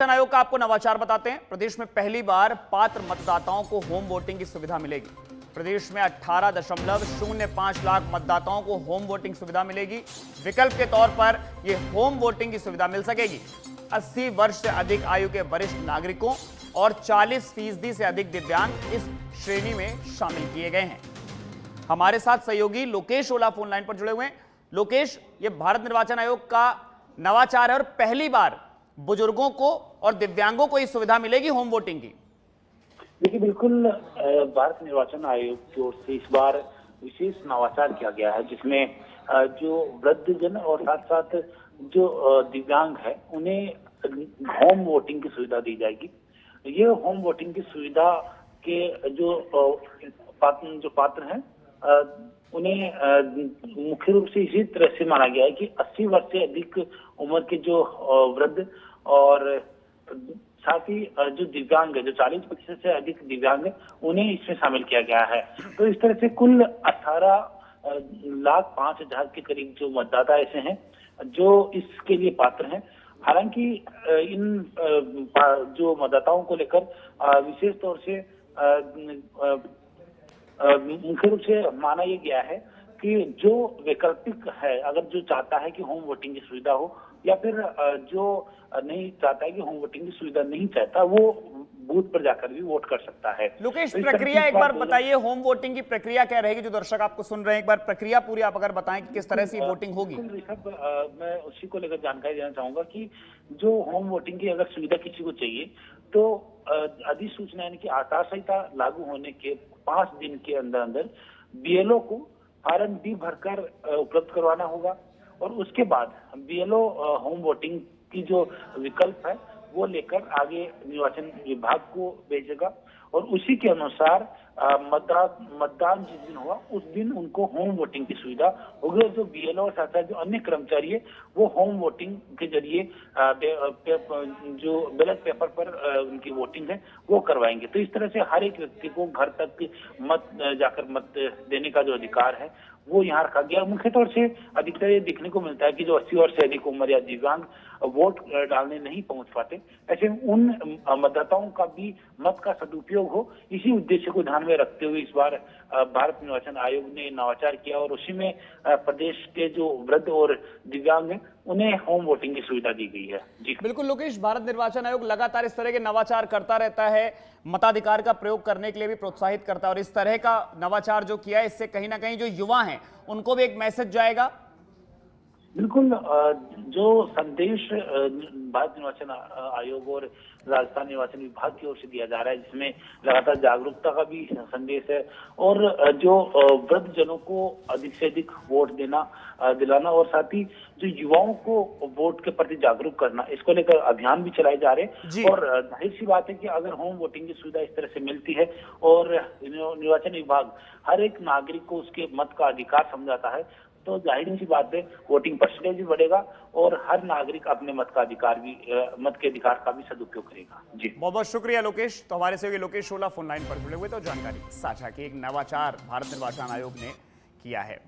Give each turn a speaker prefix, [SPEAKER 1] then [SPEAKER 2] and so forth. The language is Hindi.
[SPEAKER 1] निर्वाचन आयोग का आपको नवाचार बताते हैं। प्रदेश में पहली बार पात्र मतदाताओं को होम वोटिंग की सुविधा मिलेगी। प्रदेश में 18.05 लाख मतदाताओं को होम वोटिंग सुविधा मिलेगी। विकल्प के तौर पर यह होम वोटिंग की सुविधा मिल सकेगी 80 वर्ष से अधिक आयु के वरिष्ठ नागरिकों और 40% से अधिक दिव्यांग इस श्रेणी में शामिल किए गए हैं। हमारे साथ सहयोगी लोकेश ओला फोन लाइन पर जुड़े हुए हैं। लोकेश, ये भारत निर्वाचन आयोग का नवाचार है और पहली बार बुजुर्गों को और दिव्यांगों को इस सुविधा मिलेगी होम वोटिंग की।
[SPEAKER 2] देखिए, बिल्कुल भारत निर्वाचन आयोग की ओर से इस बार विशेष नवाचार किया गया है, जिसमें जो वृद्धजन और साथ साथ जो दिव्यांग है उन्हें होम वोटिंग की सुविधा दी जाएगी। ये होम वोटिंग की सुविधा के जो पात्र हैं उन्हें मुख्य रूप से इसी तरह से माना गया है कि 80 वर्ष से अधिक उम्र के जो वृद्ध और साथ ही जो दिव्यांग है, जो 40% से अधिक दिव्यांग है, उन्हें इसमें शामिल किया गया है। तो इस तरह से कुल 18,05,000 के करीब जो मतदाता ऐसे हैं जो इसके लिए पात्र हैं। हालांकि इन जो मतदाताओं को लेकर विशेष तौर से मुख्य रूप से माना यह गया है कि जो वैकल्पिक है, अगर जो चाहता है कि होम वोटिंग की सुविधा हो या फिर जो नहीं चाहता है कि होम वोटिंग की सुविधा नहीं चाहता, वो बूथ पर जाकर भी वोट कर सकता है।
[SPEAKER 1] लोकेश, प्रक्रिया एक बार बताइए, होम वोटिंग की प्रक्रिया क्या रहेगी? जो दर्शक आपको सुन रहे हैं, एक बार प्रक्रिया पूरी आप अगर बताएं कि किस तरह से वोटिंग होगी।
[SPEAKER 2] मैं उसी को लेकर जानकारी देना चाहूंगा कि जो होम वोटिंग की अगर सुविधा किसी को चाहिए तो अधिसूचना यानी कि आचार संहिता लागू होने के 5 दिन के अंदर अंदर बीएलओ को फॉर्म डी भरकर उपलब्ध करवाना होगा और उसके बाद बीएलओ होम वोटिंग की जो विकल्प है वो लेकर आगे निर्वाचन विभाग को भेजेगा और उसी के अनुसार मतदान जिस दिन हुआ उस दिन उनको होम वोटिंग की सुविधा होगी। और जो बीएलओ और साथ जो अन्य कर्मचारी है वो होम वोटिंग के जरिए जो बैलेट पेपर पर उनकी वोटिंग है वो करवाएंगे। तो इस तरह से हर एक व्यक्ति को घर तक जाकर मत देने का जो अधिकार है वो यहाँ रखा गया। मुख्य तौर से अधिकतर ये देखने को मिलता है कि जो 80 वर्ष से अधिक उम्र या दिव्यांग वोट डालने नहीं पहुंच पाते, ऐसे उन मतदाताओं का भी मत का सदुपयोग हो, इसी उद्देश्य को ध्यान में रखते हुए इस बार भारत निर्वाचन आयोग ने नवाचार किया और उसी में प्रदेश के जो वृद्ध और दिव्यांग हैं उन्हें होम वोटिंग की सुविधा दी गई है। जी
[SPEAKER 1] बिल्कुल लोकेश, भारत निर्वाचन आयोग लगातार इस तरह के नवाचार करता रहता है, मताधिकार का प्रयोग करने के लिए भी प्रोत्साहित करता है और इस तरह का नवाचार जो किया है इससे कहीं ना कहीं जो युवा हैं उनको भी एक मैसेज जाएगा।
[SPEAKER 2] बिल्कुल, जो संदेश भारत निर्वाचन आयोग और राजस्थान निर्वाचन विभाग की ओर से दिया जा रहा है, जिसमें लगातार जागरूकता का भी संदेश है और जो वृद्ध जनों को अधिक से अधिक वोट दिलाना और साथ ही जो युवाओं को वोट के प्रति जागरूक करना, इसको लेकर अभियान भी चलाए जा रहे हैं। और जाहिर सी बात है कि अगर होम वोटिंग की सुविधा इस तरह से मिलती है और निर्वाचन विभाग हर एक नागरिक को उसके मत का अधिकार समझाता है तो जाहिर सी बात है वोटिंग परसेंटेज भी बढ़ेगा और हर नागरिक अपने मत के अधिकार का भी सदुपयोग करेगा। जी
[SPEAKER 1] बहुत बहुत शुक्रिया लोकेश। तो हमारे सहयोगी लोकेश ओला फोन लाइन पर जुड़े हुए तो जानकारी साझा की। एक नवाचार भारत निर्वाचन आयोग ने किया है।